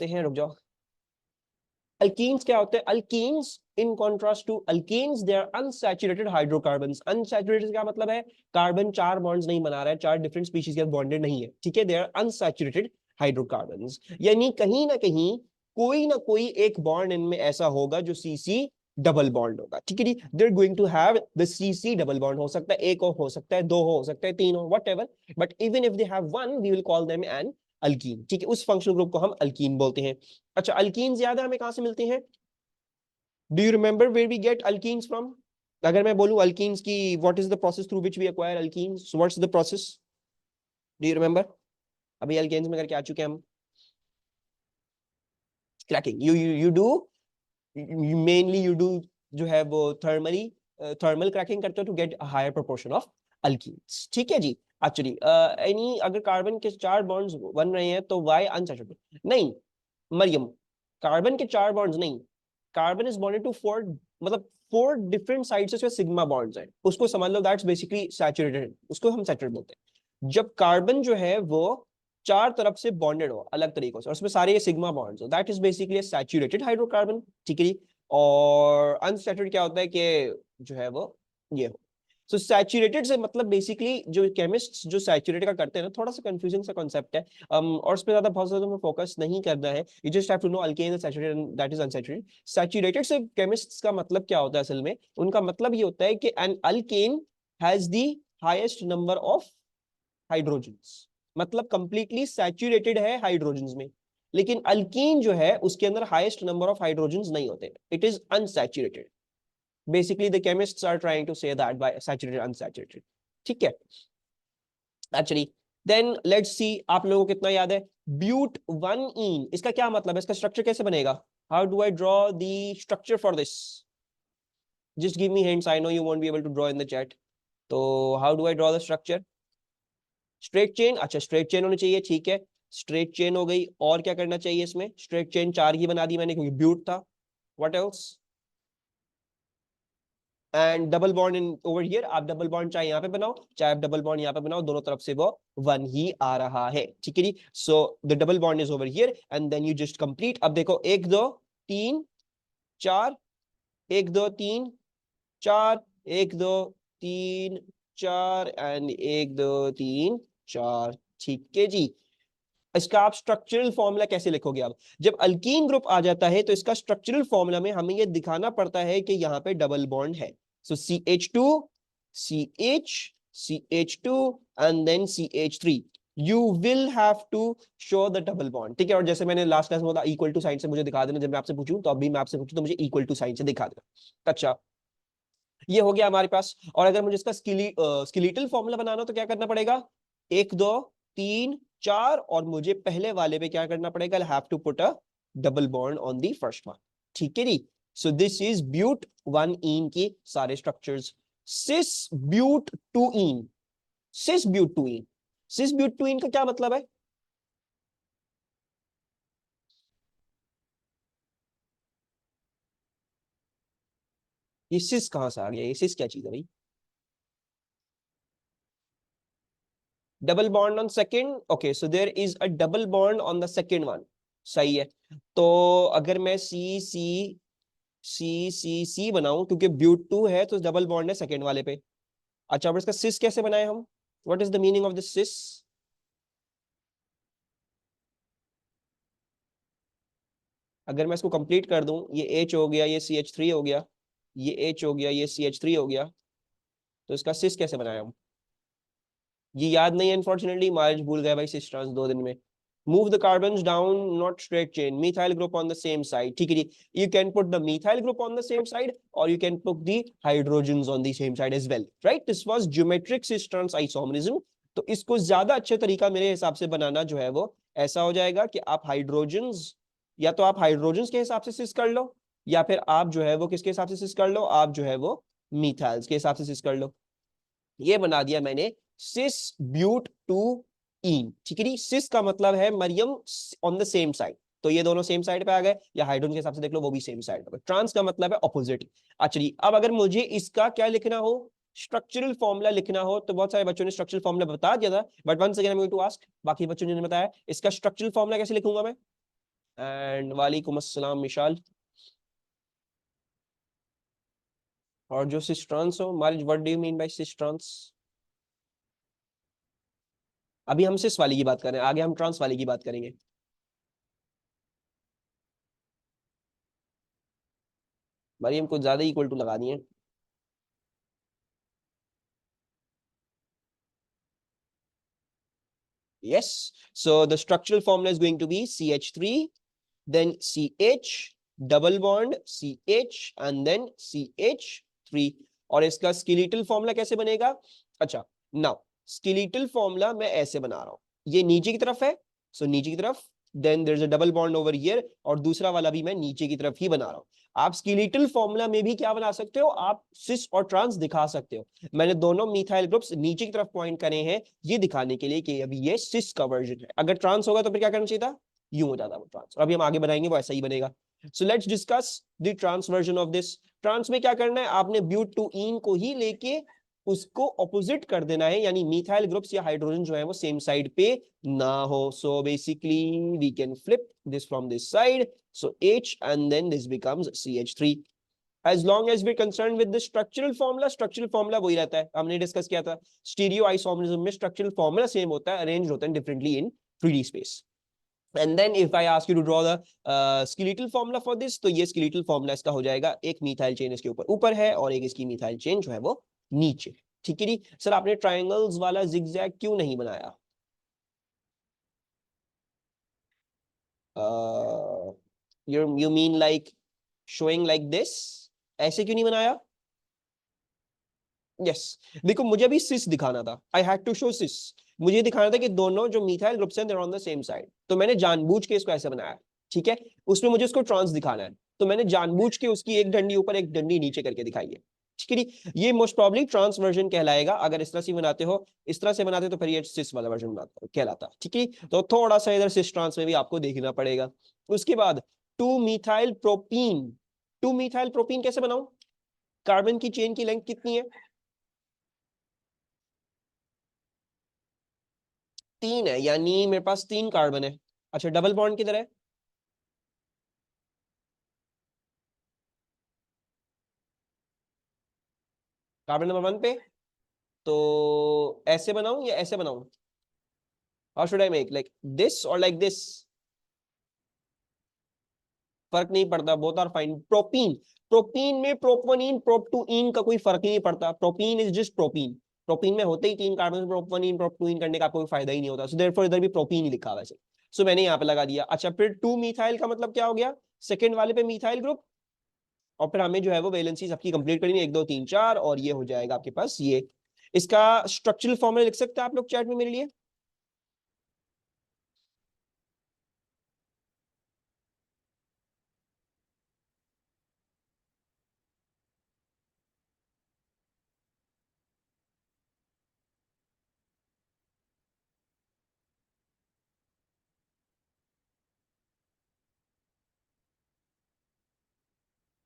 देखते हैं, रुक जाओ। अल्कीन्स क्या होते हैं? Alkenes in contrast to alkanes they are unsaturated hydrocarbons. Unsaturated क्या मतलब है? कार्बन चार बॉन्ड्स नहीं बना रहा है, चार डिफरेंट स्पीशीज के बॉन्डेड नहीं है, ठीक है। दे आर अनसैचुरेटेड हाइड्रोकार्बन्स, यानी कहीं ना कहीं कोई ना कोई एक बॉन्ड इनमें ऐसा होगा जो सीसी डबल बॉन्ड होगा, ठीक है। They are going to have the CC double bond. हो सकता है एक हो सकता है दो हो सकता है तीन हो, whatever, but even if they have one we will call them an alkene, ठीक है। उस फंक्शनल ग्रुप को हम अल्कीन बोलते हैं। अच्छा, अल्कीन्स याद है हमें कहां से मिलते हैं? Do you remember where we get alkenes from? अगर मैं बोलूं अल्कीन्स की what is the process through which we acquire alkenes, what's the process? Do you remember? अभी अल्केन्स में करके आ चुके हैं हम। Cracking, you do mainly you do जो है वो थर्मली थर्मल क्रैकिंग करते हो to get a higher proportion of alkenes, ठीक है जी। एक्चुअली एनी अगर कार्बन के चार बॉन्ड्स बन रहे हैं तो वाई अनसैचुरेटेड नहीं, मरियम, कार्बन के चार बॉन्ड्स नहीं, carbon is bonded to four, मतलब फोर डिफरेंट साइड्स से सिग्मा बॉन्ड्स हैं, उसको समझ लो, दैट्स बेसिकली सैचुरेटेड, उसको हम सैचुरेटेड बोलते हैं। जब कार्बन जो है वो चार तरफ से बॉन्डेड हो अलग तरीकों से और उसमें सारे ये सिग्मा बॉन्ड्स हो, that is basically saturated hydrocarbon, ठीक है। और अनसैचुरेटेड क्या होता है कि जो है वो ये हो। सो सैचुरेटेड से मतलब बेसिकली जो केमिस्ट जो सैचुरेटेड का करते हैं ना, थोड़ा सा कंफ्यूजिंग सा कॉन्सेप्ट है, और उस पे ज्यादा बहुत ज्यादा फोकस नहीं करना है। You just have to know alkane saturated and that is unsaturated. Saturated से केमिस्ट्स का मतलब क्या होता है असल में? उनका मतलब ये होता है कि an alkane has the highest number of hydrogens, मतलब कंप्लीटली सैचुरेटेड है हाइड्रोजन्स में। लेकिन अल्कीन जो है उसके अंदर हाईएस्ट नंबर ऑफ हाइड्रोजन्स नहीं होते, it is unsaturated. Basically the chemists are trying to say that by saturated unsaturated, ठीक है। एक्चुअली देन लेट्स सी, आप लोगों को कितना याद है ब्यूट वन इन, इसका क्या मतलब है? इसका स्ट्रक्चर कैसे बनेगा? How do I draw the structure for this? Just give me hints, I know you won't be able to draw in the chat. तो how do I draw the structure? Straight chain, अच्छा straight chain होनी चाहिए, ठीक है। Straight chain हो गई, और क्या करना चाहिए इसमें? स्ट्रेट चेन चार ही बना दी मैंने क्योंकि ब्यूट था। What else? And double bond in over here, आप डबल बॉन्ड चाहे यहाँ पे बनाओ चाहे आप डबल बॉन्ड यहाँ पे बनाओ, दोनों तरफ से वो वन ही आ रहा है, ठीक है जी। So the double bond is over here and then you just complete. अब देखो एक दो तीन चार, एक दो तीन चार, एक दो तीन चार एंड एक दो तीन चार, ठीक है जी। इसका आप स्ट्रक्चरल फॉर्मूला कैसे लिखोगे? अब जब अल्कीन ग्रुप आ जाता है तो इसका स्ट्रक्चरल फॉर्मूला में हमें यह दिखाना पड़ता है कि यहाँ पे डबल बॉन्ड है। So CH2 CH CH2 and then CH3, you will have to show the double bond, ठीक है। और जैसे मैंने लास्ट क्लास में बोला इक्वल टू साइन से मुझे दिखा देना, जब मैं आपसे पूछूं तो अभी मैं आपसे पूछूं तो मुझे इक्वल टू साइन से दिखा देना। अच्छा, ये हो गया हमारे पास। और अगर मुझे इसका स्केलेटल फॉर्मूला बनाना हो तो क्या करना पड़ेगा? एक दो तीन चार, और मुझे पहले वाले पे क्या करना पड़ेगा? I have to put a double bond on the first one, ठीक है जी। So this is but one ene के सारे structures. Cis but two ene, cis but two ene, cis but two ene का क्या मतलब है? ये सिस कहां से आ गया? ये सिस क्या चीज है भाई? Double bond on second, okay, so there is a double bond on the second one, सही है। तो अगर मैं सी सी सी सी सी बनाऊं, क्योंकि ब्यूट टू है तो डबल बॉन्ड है सेकेंड वाले पे। अच्छा, अब इसका सिस कैसे बनाए हम? What is the meaning of this cis? अगर मैं इसको कंप्लीट कर दूं, ये H हो गया, ये CH3 हो गया, ये H हो गया, ये CH3 हो गया, तो इसका सिस कैसे बनाया हम? ये याद नहीं है अनफॉर्चुनेटली, मार्ज भूल गए भाई सिस ट्रांस 2 दिन में। Move the carbons down not straight chain, methyl group on the same side, ठीक है जी। You can put the methyl group on the same side और you can put the hydrogens on the same side as well, right? This was geometric cis trans isomerism. तो इसको ज्यादा अच्छे तरीका मेरे हिसाब से बनाना जो है वो ऐसा हो जाएगा कि आप हाइड्रोजन्स, या तो आप हाइड्रोजन्स के हिसाब से सिस कर लो, या फिर आप जो है वो किसके हिसाब से सिस कर लो, आप जो है वो मिथाइल्स के हिसाब से सिस कर लो। ये बना दिया मैंने सिस ब्यूट टू इन, ठीक है जी। सिस का मतलब है मरियम ऑन द सेम साइड, तो ये दोनों सेम साइड पे आ गए, या हाइड्रोजन के हिसाब से देख लो वो भी सेम साइड पे। ट्रांस का मतलब है ऑपोजिट। अच्छा जी, अब अगर मुझे इसका क्या लिखना हो, स्ट्रक्चरल फॉर्मूला लिखना हो, तो बहुत सारे बच्चों ने स्ट्रक्चरल फॉर्मूला बता दिया था, but once again I am going to ask बाकी बच्चों ने बताया इसका स्ट्रक्चरल फॉर्मूला कैसे लिखूंगा मैं? एंड वालेकुम अस्सलाम मिशाल। और जो सिस ट्रांस हो, मारिज, what do you mean by cis trans? अभी हम सिस वाली की बात कर रहे हैं, आगे हम ट्रांस वाली की बात करेंगे। भाई हम कुछ ज्यादा इक्वल टू लगा दिए। Yes. So the structural formula is going to be CH3, then CH, double bond CH and then CH3। और इसका स्केलेटल फॉर्मूला कैसे बनेगा? अच्छा, नाउ स्केलेटल फॉर्मूला मैं ऐसे बना रहा हूं, ये नीचे की तरफ है, सो नीचे की तरफ, then there is a double bond over here, और दूसरा वाला भी मैं नीचे की तरफ ही बना रहा हूं। आप स्केलेटल फॉर्मूला में भी क्या बना सकते हो, आप सिस और ट्रांस दिखा सकते हो। मैंने दोनों मिथाइल ग्रुप्स नीचे की तरफ पॉइंट करे हैं, ये दिखाने के लिए कि अभी ये सिस का वर्जन है। अगर ट्रांस होगा तो फिर क्या करना चाहिए था, यूं हो जाता वो ट्रांस। अभी हम आगे बनाएंगे वो ऐसा ही बनेगा। So let's discuss the trans version of this. Trans में क्या करना है, आपने ब्यूट टू इन को ही लेके उसको ऑपोजिट कर देना है, यानी मिथाइल ग्रुप्स या हाइड्रोजन जो है वो सेम साइड पे ना हो। So basically we can flip this from this side, so H and then this becomes CH3। as long as we're concerned with the structural formula वही रहता है, हमने डिस्कस किया था। स्टीरियो आइसोमरिज्म में स्ट्रक्चरल फॉर्मूला सेम होता है, arrange होता है differently in 3D space. And then if I ask you to draw the skeletal formula for this, तो ये स्केलेटल फॉर्मूला इसका हो जाएगा, एक मिथाइल चेन इसके ऊपर ऊपर है और एक इसकी मिथाइल चेन जो है वो नीचे। ठीक है जी। सर आपने ट्रायंगल्स वाला जिगजैग क्यों नहीं बनाया? You mean like showing like this, ऐसे क्यों नहीं बनाया? Yes yes. देखो मुझे अभी सिस दिखाना था, I had to show cis. मुझे दिखाना था कि दोनों जो मिथाइल ग्रुप्स हैं they are on the same side, तो मैंने जानबूझ के इसको ऐसे बनाया। ठीक है, उसमें मुझे उसको ट्रांस दिखाना है, तो मैंने जानबूझ के उसकी एक डंडी ऊपर एक डंडी नीचे करके दिखाई है। ठीक है जी, ये मोस्ट प्रॉब्ली ट्रांस वर्जन कहलाएगा। अगर इस तरह से बनाते हो, इस तरह से बनाते तो फिर ये सिस वाला वर्जन कहलाता। ठीक है, तो थोड़ा सा इधर सिस ट्रांस में भी आपको देखना पड़ेगा। उसके बाद two methyl propene. Two methyl propene कैसे बनाऊं? कार्बन की चेन की लेंथ कितनी है? 3 है, यानी मेरे पास 3 कार्बन है। अच्छा, डबल बॉन्ड किधर है? कार्बन नंबर 1 पे। तो ऐसे बनाऊं या ऐसे बनाऊं? How should I make, like this और लाइक दिस? फर्क नहीं पड़ता, both are fine. Propene, propene में प्रोपनीन प्रोप टू इन का कोई फर्क ही नहीं पड़ता। Propene is just propene. Propene में होते ही 3 कार्बन, प्रोपनीन प्रोप टू इन करने का कोई फायदा ही नहीं होता। सो देयरफॉर इधर भी प्रोपीन ही लिखा हुआ है वैसे। सो मैंने यहाँ पे लगा दिया। अच्छा, फिर 2 मिथाइल का मतलब क्या हो गया? सेकंड वाले पे मिथाइल ग्रुप, और फिर हमें जो है वो वैलेंसी सबकी कंप्लीट करनी है, 1 2 3 4, और ये हो जाएगा आपके पास ये। इसका स्ट्रक्चरल फॉर्मूला लिख सकते हैं आप लोग चैट में मेरे लिए?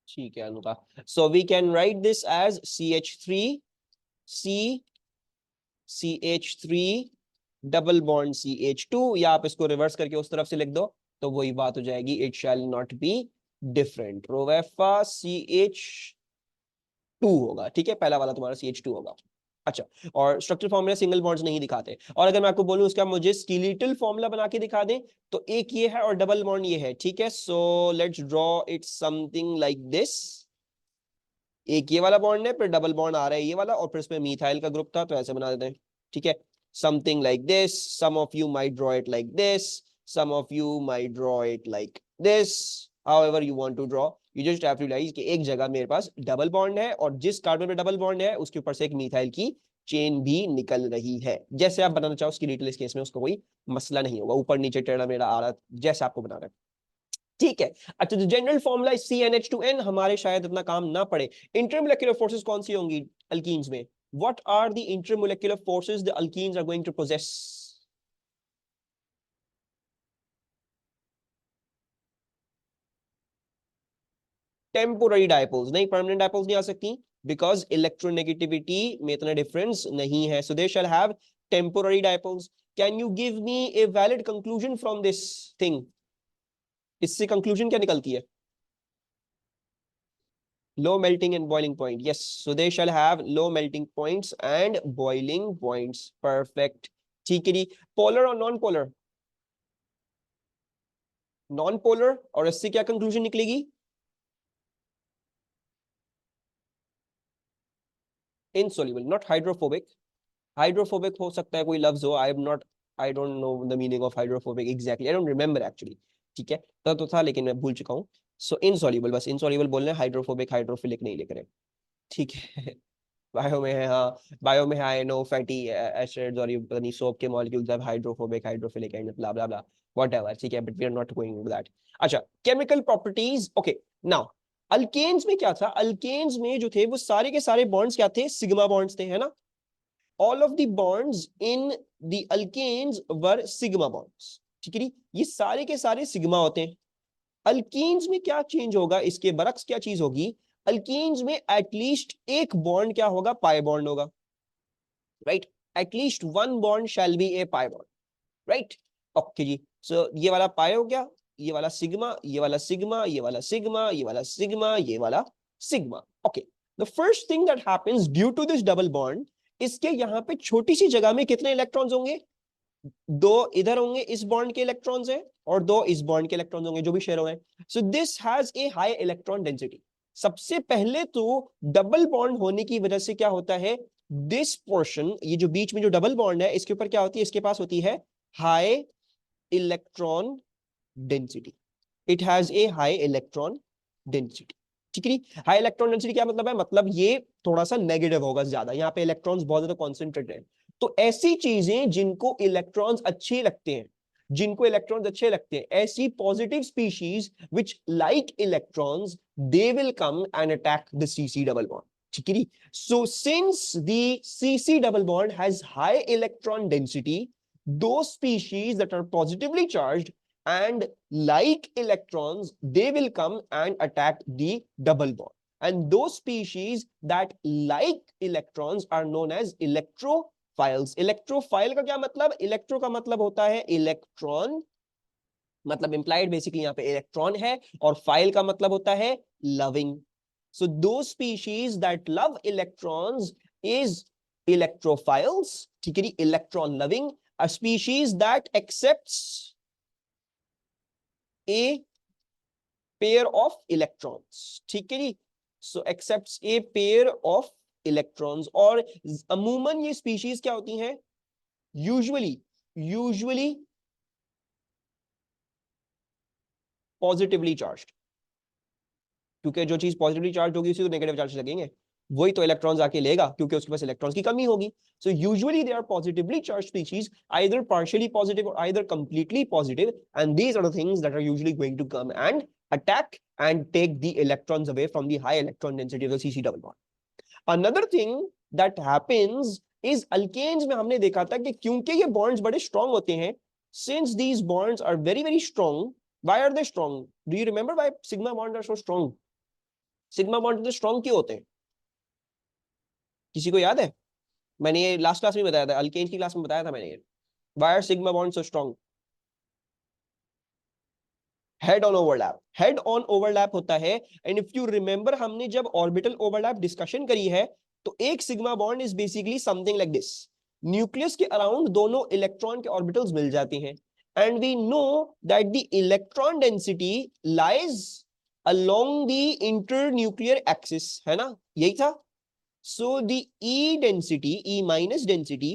ठीक है Anuka. So we can write this as CH3 C CH3 double bond CH2, या आप इसको रिवर्स करके उस तरफ से लिख दो तो वही बात हो जाएगी, it shall not be different. रोवेफा CH2 होगा। ठीक है, पहला वाला तुम्हारा CH2 होगा। अच्छा, और स्ट्रक्चरल फॉर्मूला सिंगल बॉन्ड्स नहीं दिखाते। और अगर मैं आपको बोलूं उसका मुझे स्केलेटल फॉर्मूला बना के दिखा दें, तो एक ये है और डबल बॉन्ड ये है। ठीक है, so let's draw it something like this. एक ये वाला बॉन्ड है, फिर डबल बॉन्ड आ रहा है ये वाला, और फिर इसमें मिथाइल का ग्रुप था तो ऐसे बना देते हैं। ठीक है, something like this. Some of you might draw it like this, some of you might draw it like this, however you want to draw. You just have to realise कि एक जगह मेरे पास डबल बॉन्ड है, और जिस carbon में double bond है उसके ऊपर से एक मिथाइल की चेन भी निकल रही है। जैसे आप बनाना चाहो स्केलेटल, इस केस में उसका कोई मसला नहीं होगा, ऊपर नीचे टेढ़ा मेढ़ा आ रहा, जैसे आपको बनाना है। ठीक है। अच्छा, जो जनरल फॉर्मूला CnH2n हमारे शायद इतना काम ना पड़े। इंटरमोलेक्युलर फोर्सेस कौन सी होंगी अल्कीन्स में? What are the intermolecular forces the alkenes are going to possess? Temporary dipoles नहीं, परमानेंट डायपोल्स नहीं आ सकती, बिकॉज इलेक्ट्रोनेगेटिविटी में इतना डिफरेंस नहीं है। So they shall have temporary dipoles. Can you give me a valid conclusion from this thing? इससे conclusion क्या निकलती है? Low melting and boiling point, yes, so they shall have low melting points and boiling points, perfect. ठीक है जी। Polar और non polar? Non polar, और इससे क्या कंक्लूजन निकलेगी? Insoluble, not hydrophobic. हाइड्रोफोबिक हो सकता है कोई लफ्ज हो, I am not, I don't know the meaning of hydrophobic exactly, I don't remember actually. ठीक है, तो था लेकिन मैं भूल चुका हूँ। सो इनसॉल्युबल, बस इनसॉल्युबल बोलना है, हाइड्रोफोबिक हाइड्रोफिलिक नहीं लिख रहे। ठीक है। बायो में है, हाँ बायो में है, आई नो फैटी एसिड्स और ये पता नहीं सोप के molecules are hydrophobic hydrophilic and blah blah blah whatever, ठीक है, but we are not going into that. अच्छा, chemical properties, okay. Now alkanes में क्या था? अल्केन्स में जो थे वो सारे के सारे बॉन्ड्स क्या थे? सिग्मा बॉन्ड्स थे, है ना? all of the bonds in the alkanes were sigma bonds, ठीक है, ये सारे के सारे सिग्मा होते हैं। अल्कीन्स में क्या चेंज होगा, इसके बरक्स क्या चीज होगी? अल्कीन्स में एटलीस्ट एक बॉन्ड क्या होगा? पाई बॉन्ड होगा, right? At least one bond shall be a pi bond, right? Okay जी, सो ये वाला पाई हो गया, ये वाला सिग्मा, ये वाला सिग्मा, ये वाला सिग्मा, ये वाला सिग्मा, ये वाला sigma. Okay, the first thing that happens due to this double bond, इसके यहाँ पे छोटी सी जगह में कितने इलेक्ट्रॉन्स होंगे? दो इधर होंगे, इस बॉन्ड के इलेक्ट्रॉन्स हैं, और दो इस बॉन्ड के इलेक्ट्रॉन्स होंगे जो भी शेयर हुए हैं। So this has a high electron density. सबसे पहले तो डबल बॉन्ड होने की वजह से क्या होता है? दिस पोर्शन, ये जो बीच में जो डबल बॉन्ड है, इसके ऊपर क्या होती है? इसके पास होती है high electron density. It has a high electron density, ठीक है। हाई इलेक्ट्रॉन डेंसिटी क्या मतलब है? मतलब ये थोड़ा सा नेगेटिव होगा ज्यादा, यहाँ पे इलेक्ट्रॉन्स बहुत ज्यादा कॉन्सेंट्रेटेड है। तो ऐसी चीजें जिनको इलेक्ट्रॉन्स अच्छे लगते हैं, जिनको इलेक्ट्रॉन्स अच्छे लगते हैं, ऐसी positive species which like electrons, they will come and attack the CC double bond, ठीक है। So since the CC double bond has high electron density, those species that are positively charged and like electrons, they will come and attack the double bond, and those species that like electrons are known as electrophiles। electrophile का क्या मतलब? electro का मतलब होता है electron, मतलब implied basically यहाँ पे इलेक्ट्रॉन है, और फाइल का मतलब होता है लविंग। सो दो species that love electrons is electrophiles, ठीक है, electron loving. a species that accepts a pair of electrons, ठीक है जी, so accepts a pair of electrons। और अमूमन ये स्पीशीज क्या होती हैं? यूजुअली पॉजिटिवली चार्ज्ड, क्योंकि जो चीज पॉजिटिवली चार्ज होगी उसी को नेगेटिव चार्ज लगेंगे, वही तो इलेक्ट्रॉन्स आके लेगा, क्योंकि उसके पास इलेक्ट्रॉन्स की कमी होगी। So usually they are positively charge species, either partially positive और either completely positive, and these are the things that are usually going to come and attack and take the electrons away from the high electron density of the CC double bond. Another thing that happens is alkanes में हमने देखा था कि क्योंकि ये bonds बड़े strong होते हैं, since these bonds are very very strong, why are they strong? Do you remember why sigma bonds are so strong? Sigma bond तो स्ट्रांग क्यों होते हैं? किसी को याद है? मैंने ये लास्ट क्लास में बताया था, अल्केन्स की क्लास में बताया था मैंने ये। Why are sigma bond so strong? Head on overlap, head on overlap होता है। एंड इफ यू रिमेंबर, हमने जब ऑर्बिटल ओवरलैप डिस्कशन करी है, तो एक sigma bond is basically something like this. Nucleus के अराउंड दोनों इलेक्ट्रॉन के ऑर्बिटल्स मिल जाते हैं, and we know that the electron density lies along the internuclear axis, है ना? यही था। So the E density, E minus density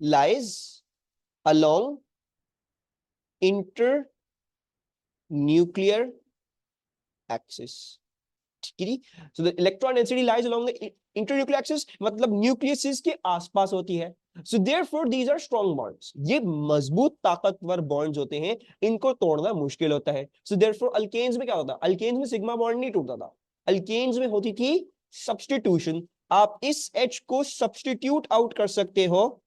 lies along internuclear axis, ठीक है जी। So the electron density lies along the internuclear axis, मतलब nucleus के आसपास होती है। So therefore these are strong bonds, ये मजबूत ताकतवर बॉन्ड्स होते हैं, इनको तोड़ना मुश्किल होता है। So therefore अल्केन्स में क्या होता? अल्केन्स में सिग्मा बॉन्ड नहीं टूटता था, अल्केन्स में होती थी सब्स्टिट्यूशन। आप इस H को सब्स्टिट्यूट आउट कर सकते हो,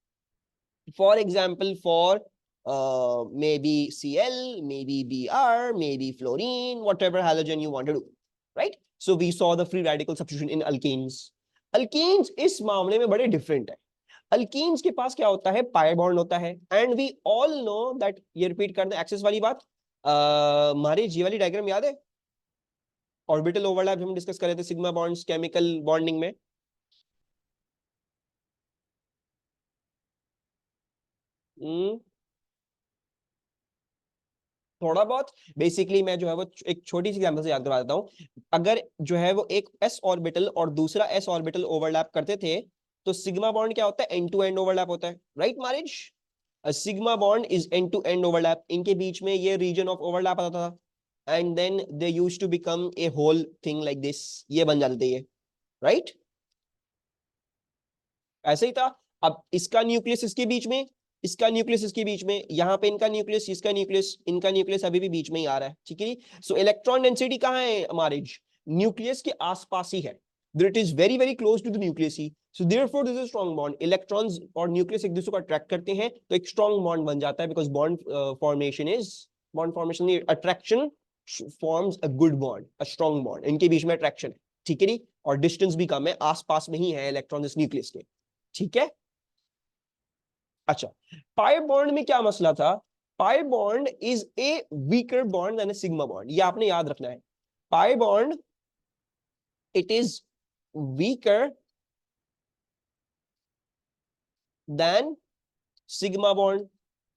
for example for maybe Cl, maybe Br, maybe fluorine, whatever halogen you want to do, right? So we saw the free radical substitution in alkenes। alkenes इस मामले में बड़े डिफरेंट है। अल्कीन्स के पास क्या होता है? पाई बॉन्ड होता है, and we all know that, ये रिपीट कर दें एक्सेस वाली बात, हमारी जी वाली डायग्राम याद है, ऑर्बिटल ओवरलैप हम डिस्कस कर रहे थे सिग्मा बॉन्ड्स केमिकल बॉन्डिंग में। हम्म, थोड़ा बहुत बेसिकली मैं जो है वो एक छोटी सी एग्जांपल से याद करवा देता हूँ। अगर जो है वो एक एस ऑर्बिटल और दूसरा एस ऑर्बिटल ओवरलैप करते थे तो सिग्मा बॉन्ड क्या होता है, एंड टू एंड ओवरलैप होता है, राइट मैरिज। Sigma bond is end to end overlap, इनके बीच में ये रीजन ऑफ ओवरलैप आता था and then they used to become a whole thing like this, ये बन जाते थे ये, राइट। ऐसे ही था। अब इसका न्यूक्लियस इसके बीच में, इसका न्यूक्लियस इसके बीच में, यहाँ पे इनका न्यूक्लियस, इसका न्यूक्लियस, इनका न्यूक्लियस अभी भी बीच में ही आ रहा है, ठीक है। सो इलेक्ट्रॉन डेंसिटी कहाँ है हमारे, न्यूक्लियस के आसपास ही है, it is very very close to the nucleus ही, so therefore this is strong bond. Electrons और न्यूक्लियस एक दूसरे को अट्रैक्ट करते हैं तो एक स्ट्रॉन्ग बॉन्ड बन जाता है, because bond formation attraction forms a good bond, a strong bond, इनके बीच में अट्रैक्शन है, ठीक है नी, और डिस्टेंस भी कम है, आसपास में ही है इलेक्ट्रॉन इस न्यूक्लियस के, ठीक है। अच्छा, पाई बॉन्ड में क्या मसला था, pi bond is a weaker bond than a sigma bond, ये आपने याद रखना है। Pi bond it is weaker than sigma bond,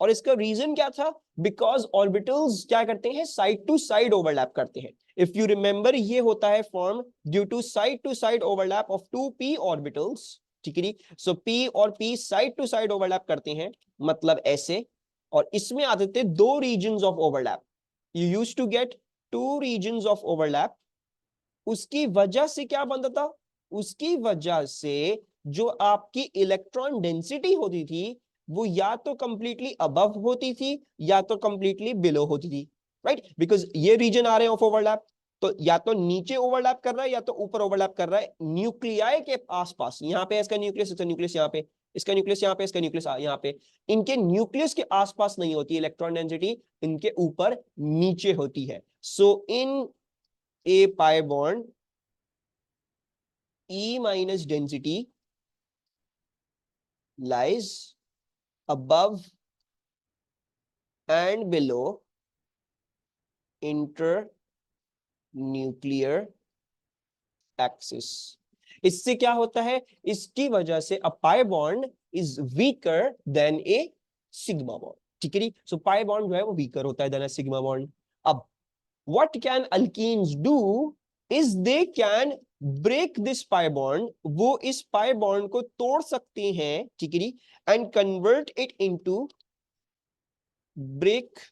और इसका रीजन क्या था, बिकॉज ऑर्बिटल्स क्या करते हैं, साइड टू साइड ओवरलैप करते हैं। इफ यू रिमेंबर, ये होता है form due to side overlap of two p orbitals, ठीक है। सो पी और p side to side overlap करते हैं, मतलब ऐसे, और इसमें आते थे दो reasons of overlap, you used to get two reasons of overlap. उसकी वजह से क्या बनता था, उसकी वजह से जो आपकी इलेक्ट्रॉन डेंसिटी होती थी वो या तो कंप्लीटली अबव होती थी या तो कंप्लीटली बिलो होती थी, राइट। बिकॉज ये रीजन आ रहे हैं ऑफ ओवरलैप, तो या तो नीचे ओवरलैप कर रहा है या तो ऊपर ओवरलैप कर रहा है न्यूक्लियाई के आसपास, यहाँ पे इसका न्यूक्लियस, इसका न्यूक्लियस यहाँ पे, इसका न्यूक्लियस यहाँ पे, इसका न्यूक्लियस यहाँ पे, इनके न्यूक्लियस के आसपास नहीं होती इलेक्ट्रॉन डेंसिटी, इनके ऊपर नीचे होती है। So in a pi bond E minus density lies above and below internuclear axis। इससे क्या होता है, इसकी वजह से a pi bond is weaker than a sigma bond, ठीक है। सो पाई बॉन्ड जो है वो वीकर होता है देन ए सिग्मा बॉन्ड। अब what can alkenes do is they can break this pi bond, वो इस pi bond को तोड़ सकते हैं, ठीक है, and convert it into, break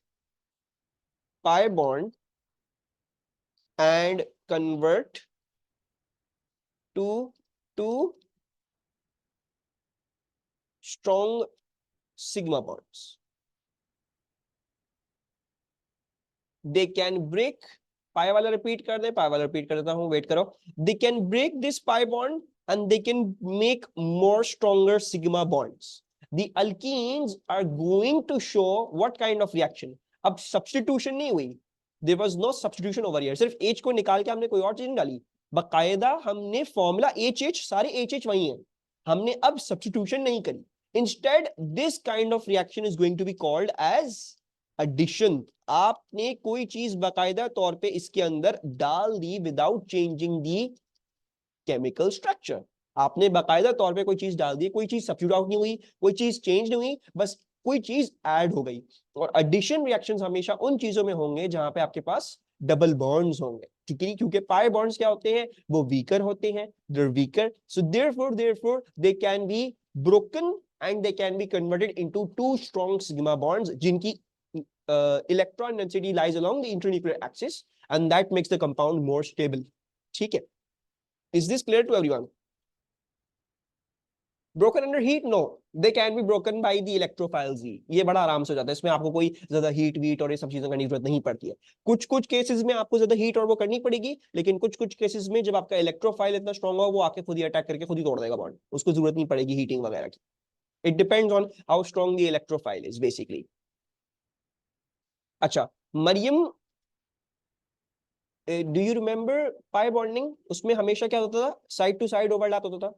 pi bond and convert to two strong sigma bonds। they can break, पाई वाला रिपीट कर दे, पाई वाला रिपीट कर देता हूं, वेट करो। they can break this pi bond and they can make more stronger sigma bonds। the alkenes are going to show what kind of reaction। अब substitution नहीं हुई, there was no substitution over here, सिर्फ H को निकाल के हमने कोई और चीज नहीं डाली, बकायदा हमने फॉर्मूला HH, सारे HH वही हैं, हमने अब सब्स्टिट्यूशन नहीं करी। instead this kind of reaction is going to be called as addition। आपने कोई चीज बाकायदा तौर पे इसके अंदर डाल दी without changing the chemical structure, आपने बाकायदा तौर पे कोई चीज डाल दी, कोई चीज सब्स्टिट्यूट आउट नहीं हुई, कोई चीज चेंज नहीं हुई, बस कोई चीज ऐड हो गई। और एडिशन रिएक्शंस हमेशा उन चीजों में होंगे जहां पे आपके पास डबल बॉन्ड्स होंगे, ठीक है, क्योंकि पाई बॉन्ड्स क्या होते हैं, वो वीकर होते हैं, they're weaker, so therefore they can be broken and they can be converted into two strong sigma bonds, जिनकी electron density lies along the internuclear axis and that makes the compound more stable, ठीक है। is this clear to everyone? broken under heat, no, they can be broken by the electrophiles ही, ये बड़ा आराम से हो जाता है, इसमें आपको कोई ज्यादा हीट वीट और ये सब चीजों करने की जरूरत नहीं पड़ती है। कुछ कुछ केसेस में आपको ज्यादा हीट और वो करनी पड़ेगी, लेकिन कुछ कुछ केसेस में जब आपका इलेक्ट्रोफाइल इतना स्ट्रॉन्ग हो, वो आके खुद ही अटैक करके खुद ही तोड़ देगा बॉन्ड, उसको जरूरत नहीं पड़ेगी हीटिंग वगैरह की। It depends on how strong the electrophile is basically. अच्छा, Mariam, do you remember pi bonding, उसमें हमेशा क्या होता था, साइड टू साइड ओवरलैप होता था।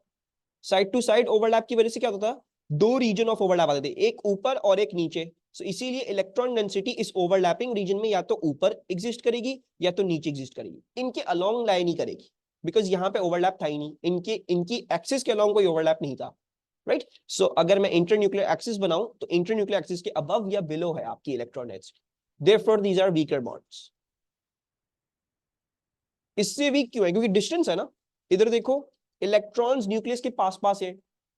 साइड टू साइड ओवरलैप की वजह से क्या होता था, दो रीजन ऑफ ओवरलैप आते थे, एक ऊपर और एक नीचे, सो इसीलिए इलेक्ट्रॉन डेंसिटी इस ओवरलैपिंग रीजन में या तो ऊपर एग्जिस्ट करेगी या तो नीचे एग्जिस्ट करेगी, इनके अलोंग लाई नहीं करेगी, बिकॉज यहाँ पे ओवरलैप था ही नहीं, इनकी एक्सिस के अलोंग कोई ओवरलैप नहीं था, राइट। सो अगर मैं इंटरन्यूक्लियर एक्सिस बनाऊं तो इंटरन्यूक्लियर एक्सिस के अबव या बिलो है आपकी electron density, therefore these are weaker bonds. इससे वीक क्यों है? क्योंकि डिस्टेंस है ना, इधर देखो इलेक्ट्रॉन्स न्यूक्लियस के पास पास है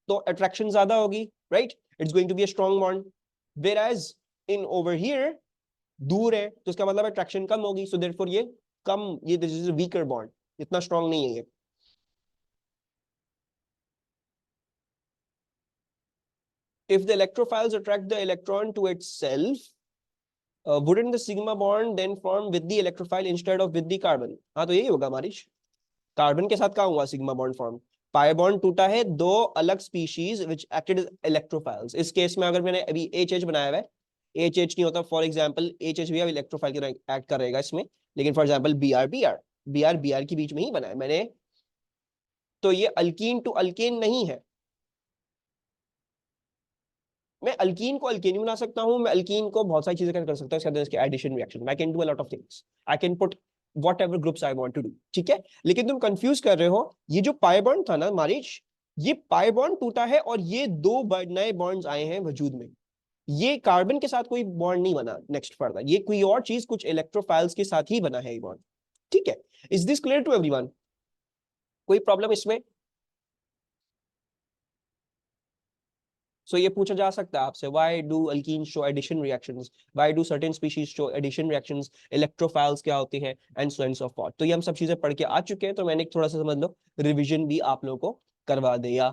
तो अट्रैक्शन ज्यादा होगी, right, it's going to be a strong bond, whereas in over here दूर है तो इसका मतलब अट्रैक्शन कम होगी, सो देयरफॉर ये कम, ये this is a weaker bond, इतना स्ट्रॉन्ग नहीं है ये। If the electrophiles attract the electron to itself, wouldn't the sigma bond then form with the electrophile instead of with the carbon? हाँ तो यही होगा मारिश, कार्बन के साथ क्या हुआ sigma bond form, pi bond टूटा है, दो अलग species which acted as electrophiles. इस केस में अगर मैंने अभी एच बनाया हुआ है, एच नहीं होता, फॉर एग्जांपल एच भी अब इलेक्ट्रोफाइल की एक्ट कर रहेगा इसमें, लेकिन फॉर एग्जांपल बी आर के बीच में ही बनाया मैंने, तो ये अल्कीन टू अल्केन नहीं है। मैं अल्कीन को अल्केन बना सकता हूं, मैं अल्कीन को बहुत सारी चीजें कर सकता हूं, इसके addition reaction, I can do a lot of things, I can put whatever groups I want to do, ठीक है। लेकिन तुम कंफ्यूज कर रहे हो, ये जो पाई बॉन्ड था ना मारिश, ये पाई बॉन्ड टूटा है और ये दो नए बॉन्ड्स आए हैं वजूद में, ये कार्बन के साथ कोई बॉन्ड नहीं बना नेक्स्ट फर्दर, ये कोई और चीज कुछ इलेक्ट्रोफाइल्स के साथ ही बना है ये बॉन्ड, ठीक है। Is this clear to everyone? कोई प्रॉब्लम इसमें? सो ये पूछा जा सकता है आपसे, why do alkenes show addition reactions, why do certain species show addition reactions, electrophiles क्या होती हैं, and so and so forth. तो ये हम सब चीजें पढ़ के आ चुके हैं, तो मैंने थोड़ा सा समझ लो रिवीजन भी आप लोगों को करवा दिया।